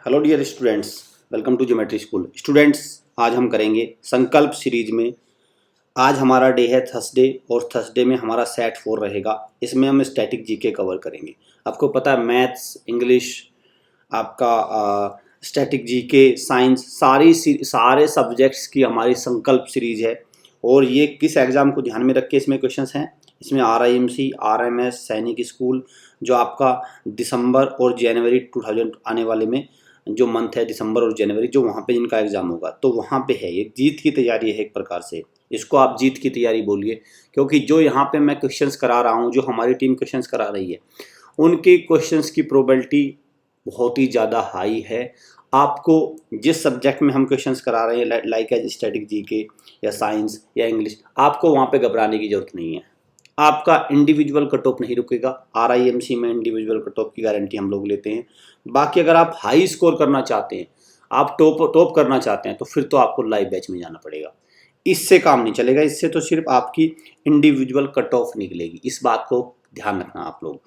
Hello dear students, welcome to geometry school. Students, आज हम करेंगे संकल्प सीरीज में। आज हमारा डे है थर्सडे और थर्सडे में हमारा सेट 4 रहेगा। इसमें हम स्टैटिक जीके कवर करेंगे। आपको पता है मैथ्स, इंग्लिश, आपका स्टैटिक जीके, साइंस, सारे सब्जेक्ट्स की हमारी संकल्प सीरीज है। और ये किस एग्ज़ाम को ध्यान में रख के इसमें क्वेश्चंस हैं? इसमें RIMC, RMS, सैनिक स्कूल, जो आपका दिसंबर और जनवरी 2000 आने वाले में जो मंथ है, दिसंबर और जनवरी, जो वहाँ पे इनका एग्ज़ाम होगा, तो वहाँ पे है। ये जीत की तैयारी है एक प्रकार से। इसको आप जीत की तैयारी बोलिए, क्योंकि जो यहाँ पे मैं क्वेश्चंस करा रहा हूँ, जो हमारी टीम क्वेश्चंस करा रही है, उनके क्वेश्चंस की प्रोबेबिलिटी बहुत ही ज़्यादा हाई है। आपको जिस सब्जेक्ट में हम क्वेश्चंस करा रहे हैं, लाइक एज स्टैटिक जीके या साइंस या इंग्लिश, आपको वहाँ पे घबराने की ज़रूरत नहीं है। आपका इंडिविजुअल कट ऑफ नहीं रुकेगा। RIMC में इंडिविजुअल कट ऑफ की गारंटी हम लोग लेते हैं। बाकी अगर आप हाई स्कोर करना चाहते हैं, आप टॉप करना चाहते हैं, तो फिर तो आपको लाइव बैच में जाना पड़ेगा। इससे काम नहीं चलेगा। इससे तो सिर्फ आपकी इंडिविजुअल कट ऑफ निकलेगी। इस बात को ध्यान रखना आप लोग।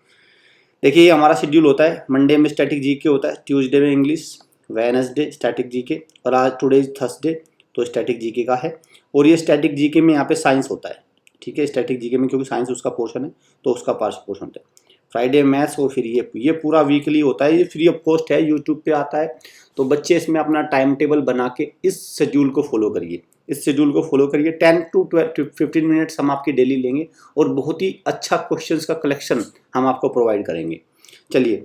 देखिए, ये हमारा शेड्यूल होता है। मंडे में स्टैटिक जीके होता है, ट्यूसडे में इंग्लिश, वेडनेसडे स्टैटिक जीके, और आज टुडे थर्सडे तो स्टैटिक जीके का है। और ये स्टैटिक जीके में यहाँ पे साइंस होता है, ठीक है। स्टैटिक जीके में क्योंकि साइंस उसका पोर्शन है, तो उसका पार्ट पोर्शन होता है। फ्राइडे मैथ्स, और फिर ये पूरा वीकली होता है। ये फ्री ऑफ कॉस्ट है, यूट्यूब पे आता है। तो बच्चे इसमें अपना टाइम टेबल बना के इस शेड्यूल को फॉलो करिए। 10 to 15 मिनट्स हम आपकी डेली लेंगे, और बहुत ही अच्छा क्वेश्चंस का कलेक्शन हम आपको प्रोवाइड करेंगे। चलिए,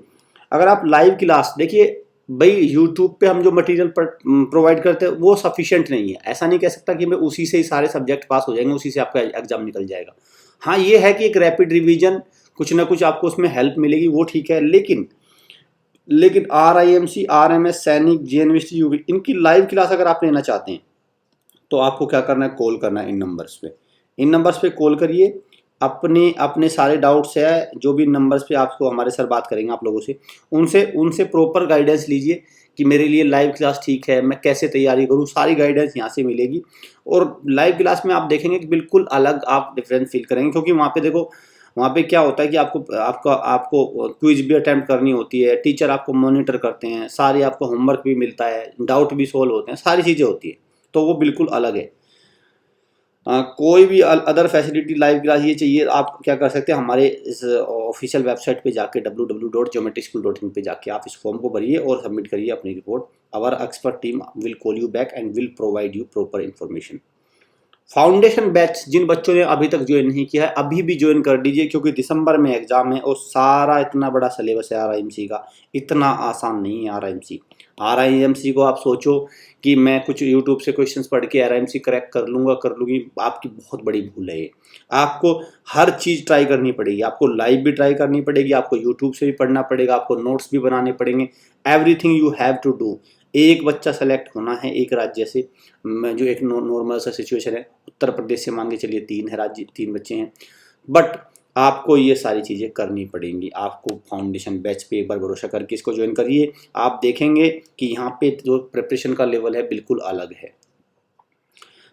अगर आप लाइव क्लास देखिए भाई, यूट्यूब पे हम जो मटेरियल प्रोवाइड करते हैं वो सफिशिएंट नहीं है। ऐसा नहीं कह सकता कि मैं उसी से ही सारे सब्जेक्ट पास हो जाएंगे, उसी से आपका एग्जाम निकल जाएगा। हाँ, ये है कि एक रैपिड रिवीजन, कुछ ना कुछ आपको उसमें हेल्प मिलेगी, वो ठीक है। लेकिन RIMC, RMS, सैनिक, JNVT, UB, इनकी लाइव क्लास अगर आप लेना चाहते हैं, तो आपको क्या करना है? कॉल करना है इन नंबर्स पे कॉल करिए। अपने सारे डाउट्स है, जो भी नंबर्स पे आपको हमारे सर बात करेंगे आप लोगों से, उनसे प्रॉपर गाइडेंस लीजिए कि मेरे लिए लाइव क्लास ठीक है, मैं कैसे तैयारी करूँ। सारी गाइडेंस यहाँ से मिलेगी। और लाइव क्लास में आप देखेंगे कि बिल्कुल अलग आप डिफरेंस फील करेंगे, क्योंकि वहाँ पे देखो, वहाँ पे क्या होता है कि आपको क्विज भी अटेम्प्ट करनी होती है, टीचर आपको मॉनिटर करते हैं, सारी आपको होमवर्क भी मिलता है, डाउट भी सोल्व होते हैं, सारी चीज़ें होती है। तो वो बिल्कुल अलग है। कोई भी अदर फैसिलिटी लाइव क्लास ये चाहिए, आप क्या कर सकते हैं? हमारे इस ऑफिशियल वेबसाइट पे जाके www.geometryschool.in पे जाके आप इस फॉर्म को भरिए और सबमिट करिए अपनी report. Our expert team will call you back and will provide you proper information. Foundation batch जिन बच्चों ने अभी तक ज्वाइन नहीं किया है, अभी भी ज्वाइन कर दीजिए, क्योंकि दिसंबर में एग्जाम है और सारा इतना बड़ा सिलेबस है RIMC का। इतना आसान नहीं है RIMC को आप सोचो कि मैं कुछ यूट्यूब से क्वेश्चंस पढ़ के RIMC क्रैक कर लूँगी, आपकी बहुत बड़ी भूल है ये। आपको हर चीज़ ट्राई करनी पड़ेगी, आपको लाइव भी ट्राई करनी पड़ेगी, आपको यूट्यूब से भी पढ़ना पड़ेगा, आपको नोट्स भी बनाने पड़ेंगे। Everything you have to do. एक बच्चा सेलेक्ट होना है एक राज्य से, जो एक नॉर्मल सा सिचुएशन है। उत्तर प्रदेश से मान के चलिए 3 है राज्य, 3 बच्चे हैं, बट आपको ये सारी चीज़ें करनी पड़ेंगी। आपको फाउंडेशन बैच पे एक बार भरोसा करके इसको ज्वाइन करिए। आप देखेंगे कि यहाँ पे जो प्रिपरेशन का लेवल है बिल्कुल अलग है।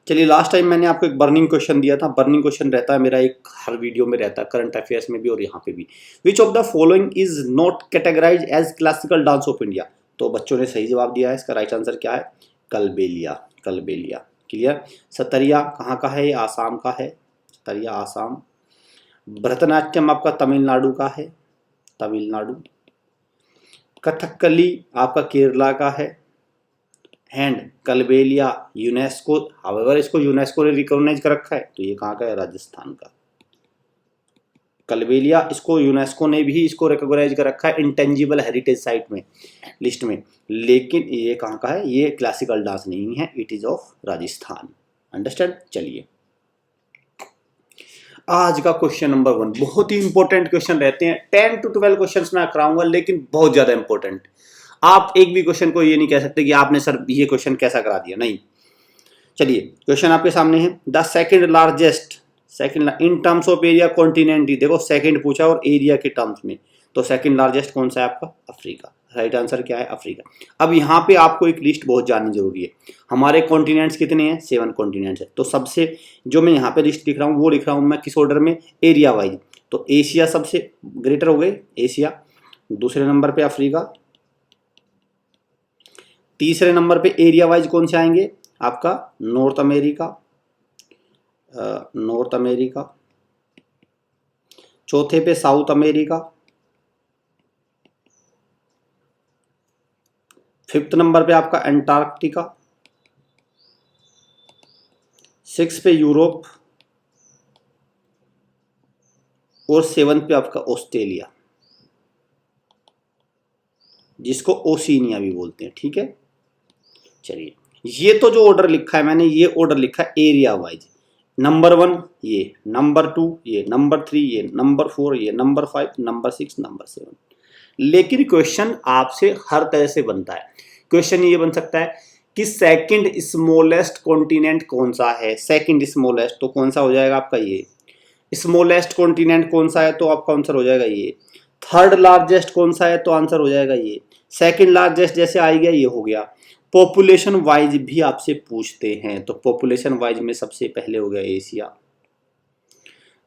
चलिए, लास्ट टाइम मैंने आपको एक बर्निंग क्वेश्चन दिया था। बर्निंग क्वेश्चन रहता है मेरा, एक हर वीडियो में रहता है, करंट अफेयर्स में भी और यहाँ पे भी। Which of the following is not categorize as classical dance of India? तो बच्चों ने सही जवाब दिया है। इसका राइट आंसर क्या है? कलबेलिया। क्लियर। सतरिया कहाँ का है? ये आसाम का है। सतरिया आसाम। भरतनाट्यम आपका तमिलनाडु का है, कथकली आपका केरला का है। एंड कलबेलिया यूनेस्को, हावेवर इसको यूनेस्को ने रिकॉग्नाइज कर रखा है, तो ये कहाँ का है? राजस्थान का। कलबेलिया इसको यूनेस्को ने भी इसको रिकॉग्नाइज कर रखा है इंटेंजिबल हेरिटेज साइट में, लिस्ट में। लेकिन ये कहाँ का है? ये क्लासिकल डांस नहीं है, it is of Rajasthan. Understand? चलिए, आज का क्वेश्चन नंबर 1 बहुत ही इंपॉर्टेंट क्वेश्चन रहते हैं। 10 to 12 क्वेश्चन मैं कराऊंगा, लेकिन बहुत ज्यादा इंपॉर्टेंट। आप एक भी क्वेश्चन को ये नहीं कह सकते कि आपने सर ये क्वेश्चन कैसा करा दिया, नहीं। चलिए, क्वेश्चन आपके सामने है। The second largest in terms of area continent. देखो, सेकंड पूछा और एरिया के टर्म्स में, तो सेकंड लार्जेस्ट कौन सा है आपका? अफ्रीका। राइट आंसर क्या है? अफ्रीका। अब यहाँ पे आपको एक लिस्ट बहुत जाननी जरूरी है। हमारे कॉन्टिनेंट्स कितने हैं? 7 कॉन्टिनेंट्स है। तो सबसे जो मैं यहाँ पे लिस्ट लिख रहा हूँ वो लिख रहा हूँ मैं किस ऑर्डर में? Area wise. तो एशिया सबसे ग्रेटर हो गए, एशिया। दूसरे नंबर पे अफ्रीका, तीसरे नंबर पे एरिया वाइज कौन से आएंगे, आपका नॉर्थ अमेरिका, नॉर्थ अमेरिका। चौथे पे साउथ अमेरिका। फिफ्थ नंबर पे आपका अंटार्कटिका। सिक्स पे यूरोप और सेवंथ पे आपका ऑस्ट्रेलिया, जिसको ओशिनिया भी बोलते हैं। ठीक है, चलिए ये तो जो ऑर्डर लिखा है मैंने, ये ऑर्डर लिखा है एरिया वाइज। नंबर 1 ये, नंबर 2 ये, नंबर 3 ये, नंबर 4 ये, नंबर 5, नंबर 6, नंबर 7। लेकिन क्वेश्चन आपसे हर तरह से बनता है। क्वेश्चन ये बन सकता है कि सेकंड स्मॉलेस्ट कॉन्टिनेंट कौन सा है। सेकंड स्मॉलेस्ट तो कौन सा हो जाएगा आपका ये। स्मॉलेस्ट कॉन्टिनेंट कौन सा है तो आपका आंसर हो जाएगा ये। थर्ड लार्जेस्ट कौन सा है तो आंसर हो जाएगा ये। सेकंड लार्जेस्ट जैसे आ गया, ये हो गया। पॉपुलेशन वाइज भी आपसे पूछते हैं, तो पॉपुलेशन वाइज में सबसे पहले हो गया एशिया,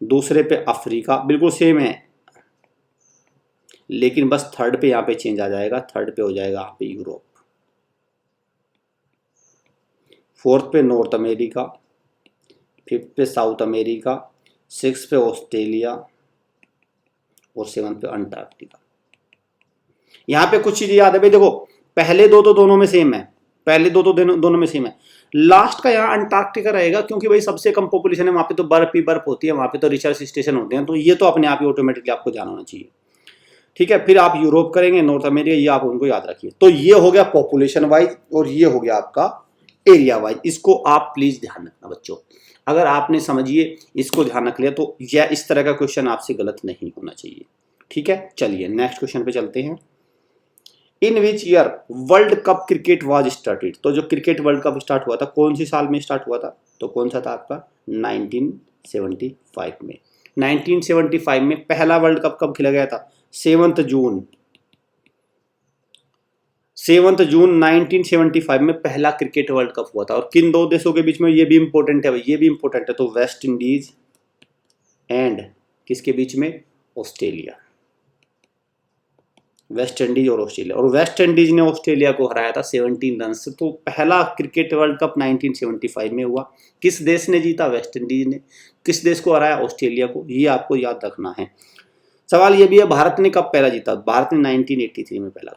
दूसरे पे अफ्रीका, बिल्कुल सेम है, लेकिन बस थर्ड पे यहाँ पे चेंज आ जाएगा। थर्ड पे हो जाएगा यहाँ पे यूरोप, फोर्थ पे नॉर्थ अमेरिका, फिफ्थ पे साउथ अमेरिका, सिक्स पे ऑस्ट्रेलिया और सेवंथ पे अंटार्कटिका। यहाँ पे कुछ चीजें याद है भाई, देखो पहले दो तो दोनों में सेम है, पहले दो तो दोनों में सेम है। लास्ट का यहाँ अंटार्कटिका रहेगा, क्योंकि भाई सबसे कम पॉपुलेशन है, वहां पे तो बर्फ ही बर्फ होती है, वहां पे तो रिसर्च स्टेशन होते हैं, तो ये तो अपने आप ही ऑटोमेटिकली आपको जाना होना चाहिए। ठीक है, फिर आप यूरोप करेंगे, नॉर्थ अमेरिका, ये आप उनको याद रखिए। तो ये हो गया पॉपुलेशन वाइज और ये हो गया आपका एरिया वाइज। इसको आप प्लीज ध्यान रखना बच्चों, अगर आपने समझिए इसको ध्यान रख लिया तो यह इस तरह का क्वेश्चन आपसे गलत नहीं होना चाहिए। ठीक है, चलिए नेक्स्ट क्वेश्चन पे चलते हैं। In which year World Cup cricket was started. तो जो क्रिकेट वर्ल्ड कप स्टार्ट हुआ था कौन सी साल में स्टार्ट हुआ था, तो कौन सा था आपका 1975 में। 1975 में पहला वर्ल्ड कप कब खेला गया था, 7 जून। 7 जून 1975 में पहला क्रिकेट वर्ल्ड कप हुआ था। और किन दो देशों के बीच में, ये भी इंपॉर्टेंट है भाई, ये भी इंपॉर्टेंट है। तो वेस्ट इंडीज एंड किसके बीच में, ऑस्ट्रेलिया। वेस्ट इंडीज और ऑस्ट्रेलिया, और वेस्ट इंडीज ने ऑस्ट्रेलिया को हराया था 17 रन से। तो पहला क्रिकेट वर्ल्ड कप 1975 में हुआ। किस देश ने जीता, वेस्ट इंडीज ने। किस देश को हराया, ऑस्ट्रेलिया को। ये आपको याद रखना है। सवाल ये भी है भारत ने कब पहला जीता, भारत ने 1983 में पहला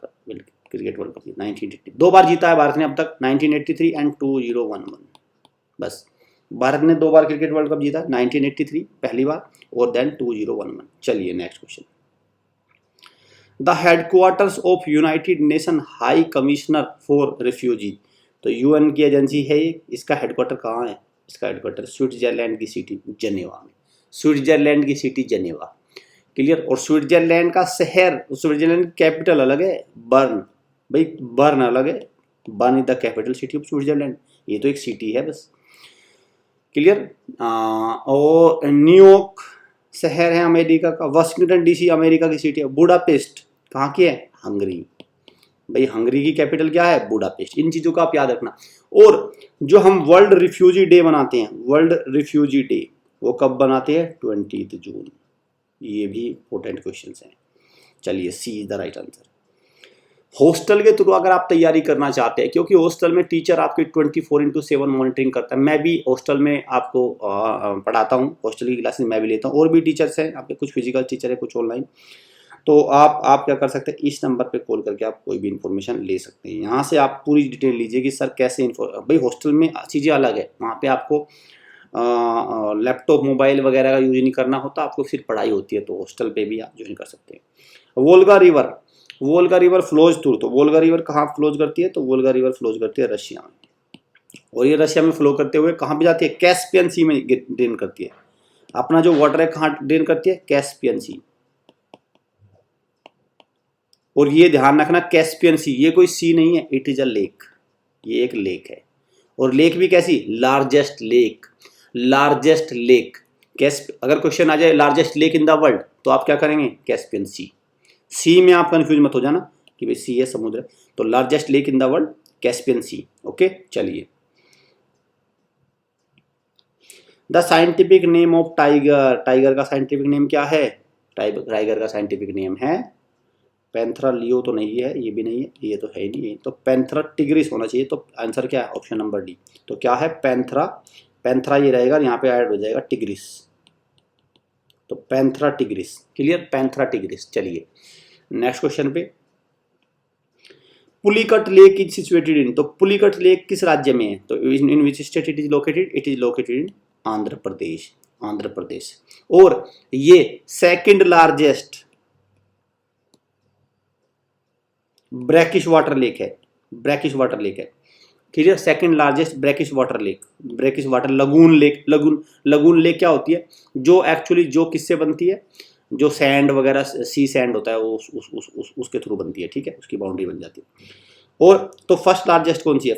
क्रिकेट वर्ल्ड कप 1983। 2 बार जीता है भारत ने अब तक, 1983 एंड 2011। बस भारत ने 2 बार क्रिकेट वर्ल्ड कप जीता, 1983 पहली बार और देन 2011। चलिए next question. The headquarters of United nation high commissioner for refugee. तो यूएन की एजेंसी है ये, इसका हेडक्वार्टर कहाँ है, इसका हेडक्वार्टर स्विट्जरलैंड की सिटी जेनेवा में। स्विट्जरलैंड की सिटी जेनेवा, क्लियर। और स्विट्जरलैंड का शहर, स्विट्जरलैंड की कैपिटल अलग है, बर्न। भाई बर्न अलग है, burn is the capital city of Switzerland. ये तो एक सिटी है बस, क्लियर। और न्यूयॉर्क शहर है अमेरिका का। वाशिंगटन डीसी अमेरिका की सिटी है। बुडापेस्ट कहाँ की है, हंगरी। भाई हंगरी की कैपिटल क्या है, बुडापेस्ट। इन चीजों का आप याद रखना। और जो हम वर्ल्ड रिफ्यूजी डे मनाते हैं, वर्ल्ड रिफ्यूजी डे, वो कब बनाते हैं, 20 जून। ये भी इंपॉर्टेंट क्वेश्चन हैं। चलिए C is the right answer. Hostel के थ्रू अगर आप तैयारी करना चाहते हैं, क्योंकि हॉस्टल में टीचर आपकी 24/7 मॉनिटरिंग करता है। मैं भी हॉस्टल में आपको पढ़ाता हूँ, हॉस्टल की क्लासेस मैं भी लेता हूँ, और भी टीचर्स हैं यहाँ पे, कुछ फिजिकल टीचर है, कुछ ऑनलाइन। तो आप क्या कर सकते हैं, इस नंबर पे कॉल करके आप कोई भी इन्फॉर्मेशन ले सकते हैं। यहाँ से आप पूरी डिटेल लीजिए कि सर कैसे भाई हॉस्टल में चीज़ें अलग है, वहाँ पे आपको लैपटॉप मोबाइल वगैरह का यूज नहीं करना होता, आपको सिर्फ पढ़ाई होती है। तो हॉस्टल पे भी आप ज्वाइन कर सकते हैं। Volga river, Volga river flows through. तो वोल्गा रिवर कहाँ फ्लोज करती है, तो वोल्गा रिवर फ्लोज करती है रशिया में। और ये रशिया में फ्लो करते हुए कहाँ पे जाती है, कैस्पियन सी में ड्रेन करती है। अपना जो वाटर है कहाँ ड्रेन करती है, कैस्पियन सी। और ये ध्यान रखना, कैस्पियन सी ये कोई सी नहीं है, इट इज अ लेक। ये एक लेक है, और लेक भी कैसी, लार्जेस्ट लेक। लार्जेस्ट लेक अगर क्वेश्चन आ जाए largest lake in the world, तो आप क्या करेंगे, कैस्पियन सी। सी में आप कंफ्यूज मत हो जाना कि भाई सी है समुद्र, तो largest lake in the world Caspian Sea. Okay चलिए। The scientific name of tiger. Tiger का साइंटिफिक नेम क्या है, टाइगर का साइंटिफिक नेम है पैंथरा लियो तो नहीं है, ये भी नहीं है, ये तो है ही नहीं, तो पैंथरा टिग्रिस होना चाहिए। तो आंसर क्या है? Option number D. तो क्या है? पैंथरा। पैंथरा ये रहेगा, यहाँ पे ऐड हो जाएगा टिग्रिस, तो Panthera tigris. Clear? Panthera tigris. चलिए नेक्स्ट क्वेश्चन पे। Pulicat lake is situated in, तो पुलिकट लेक किस राज्य में है? तो in which state it is located? It is located in Andhra Pradesh. Andhra Pradesh. और ये second largest brackish water lake है। ब्रैकिश वाटर लेक है। Clear? Second largest brackish water lake. Brackish water lagoon lake. Lagoon lake क्या होती है? जो एक्चुअली जो किससे बनती है? जो सैंड वगैरह, सी सैंड होता है वो उसके थ्रू बनती है। ठीक है, उसकी बाउंड्री बन जाती है। और तो फर्स्ट लार्जेस्ट कौन सी है?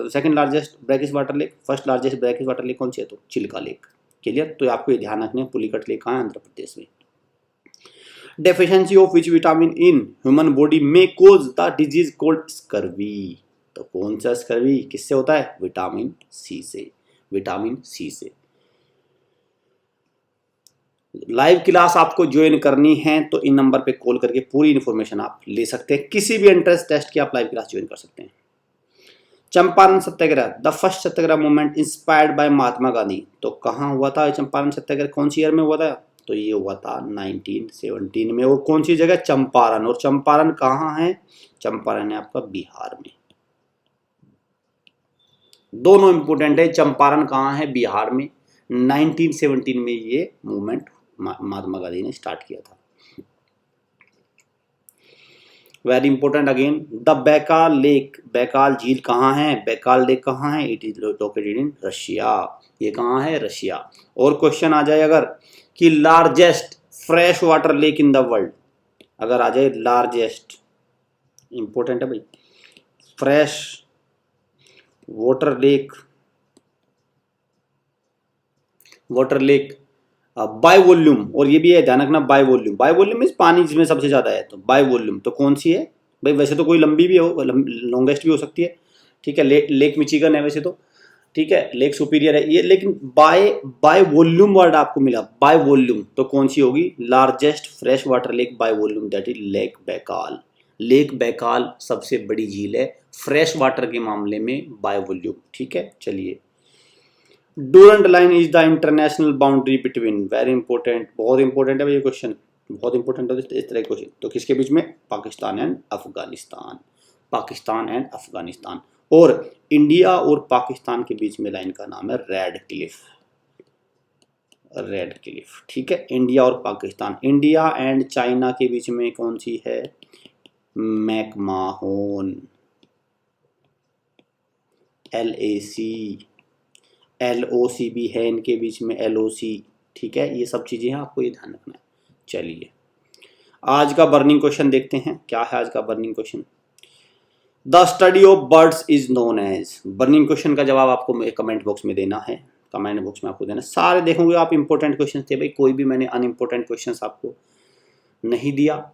Second largest brackish water lake, first largest brackish water lake कौन सी है? तो चिल्का लेक। क्लियर? तो आपको ये ध्यान रखना है, पुलिकट लेक कहाँ है? आंध्र प्रदेश में। Deficiency of which vitamin in human body में cause the disease called scurvy. तो कौन सा स्कर्वी किससे होता है? विटामिन सी से। विटामिन सी से। लाइव क्लास आपको ज्वाइन करनी है तो इन नंबर पे कॉल करके पूरी इन्फॉर्मेशन आप ले सकते हैं। किसी भी एंट्रेंस टेस्ट की आप लाइव क्लास ज्वाइन कर सकते हैं। Champaran satyagraha, the first satyagraha movement inspired by Mahatma Gandhi. तो कहाँ हुआ था चंपारण सत्याग्रह? कौन सी ईयर में हुआ था? तो ये हुआ था 1917 में। और कौन सी जगह? चंपारण। और चंपारण कहाँ है? चंपारण है आपका बिहार में। दोनों इंपोर्टेंट है। चंपारण कहाँ है? बिहार में। 1917 में ये मूवमेंट महात्मा गांधी ने स्टार्ट किया था। Very important again, the Baikal lake. Baikal झील कहाँ है? बैकाल लेक कहाँ है? It is located in Russia. ये कहाँ है? रशिया। और क्वेश्चन आ जाए अगर कि largest fresh water lake in the world, अगर आ जाए लार्जेस्ट, इंपॉर्टेंट है भाई, fresh water lake, water lake by volume. और ये भी है, ध्यान रखना, by volume. By volume means पानी जिसमें सबसे ज्यादा है, तो बाय वॉल्यूम तो कौन सी है भाई? वैसे तो कोई लंबी भी हो, लॉन्गेस्ट भी हो सकती है। ठीक है, लेक मिचिगन है वैसे तो। ठीक है, लेक सुपीरियर है ये, लेकिन बाय वॉल्यूम वर्ड आपको मिला, बाय वॉल्यूम। तो कौन सी होगी? Largest fresh water lake by volume, that is lake Baikal. Lake Baikal सबसे बड़ी झील है फ्रेश वाटर के मामले में बाय वॉल्यूम। ठीक है, चलिए। Durand line is the international boundary between, very important, बहुत इंपॉर्टेंट है ये क्वेश्चन, बहुत इंपॉर्टेंट है इस तरह के क्वेश्चन। तो किसके बीच में? पाकिस्तान एंड अफगानिस्तान। पाकिस्तान एंड अफगानिस्तान। और इंडिया और पाकिस्तान के बीच में लाइन का नाम है रेड क्लिफ। Red Cliff. ठीक है, इंडिया और पाकिस्तान। इंडिया एंड चाइना के बीच में कौन सी है? मैकमाहोन। LAC। LOC भी है इनके बीच में, LOC। ठीक है, ये सब चीजें हैं, आपको ये ध्यान रखना है। चलिए आज का बर्निंग क्वेश्चन देखते हैं। क्या है आज का burning question? The study of birds is known as. Burning question का जवाब आपको कमेंट बॉक्स में देना है। कमेंट बॉक्स में आपको देना। सारे देखोगे आप इंपॉर्टेंट क्वेश्चन थे भाई, कोई भी मैंने अनइम्पोर्टेंट क्वेश्चन आपको नहीं दिया।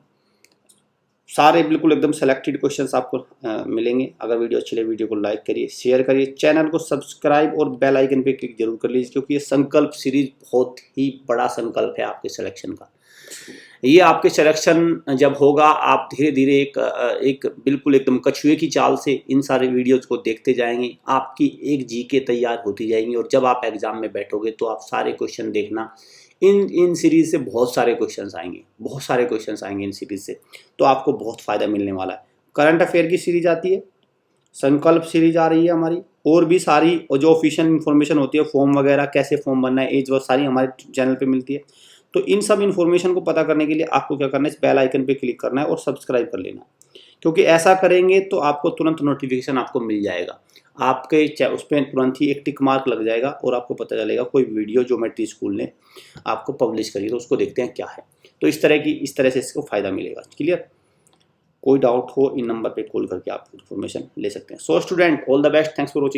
सारे बिल्कुल एकदम सेलेक्टेड क्वेश्चंस आपको मिलेंगे। अगर वीडियो अच्छी लगे वीडियो को लाइक करिए, शेयर करिए, चैनल को सब्सक्राइब और बेल आइकन पे क्लिक जरूर कर लीजिए, क्योंकि ये संकल्प सीरीज बहुत ही बड़ा संकल्प है आपके सिलेक्शन का। ये आपके सिलेक्शन जब होगा, आप धीरे धीरे एक बिल्कुल एकदम कछुए की चाल से इन सारे वीडियोज को देखते जाएंगे, आपकी एक जीके तैयार होती जाएंगी। और जब आप एग्जाम में बैठोगे तो आप सारे क्वेश्चन देखना, इन सीरीज से बहुत सारे क्वेश्चंस आएंगे, बहुत सारे क्वेश्चंस आएंगे इन सीरीज से, तो आपको बहुत फायदा मिलने वाला है। करंट अफेयर की सीरीज आती है, संकल्प सीरीज आ रही है हमारी, और भी सारी और जो ऑफिशियल इन्फॉर्मेशन होती है, फॉर्म वगैरह कैसे फॉर्म बनना है, एज वो सारी हमारे चैनल पे मिलती है। तो इन सब इन्फॉर्मेशन को पता करने के लिए आपको क्या करना है? इस बेल आइकन पे क्लिक करना है और सब्सक्राइब कर लेना, क्योंकि ऐसा करेंगे तो आपको तुरंत नोटिफिकेशन आपको मिल जाएगा। आपके उस पर तुरंत ही एक टिक मार्क लग जाएगा और आपको पता चलेगा कोई वीडियो ज्योमेट्री स्कूल ने आपको पब्लिश करी, तो उसको देखते हैं क्या है। तो इस तरह से इसको फायदा मिलेगा। क्लियर? कोई डाउट हो इन नंबर पे कॉल करके आप इन्फॉर्मेशन ले सकते हैं। So student, all the best, thanks for watching.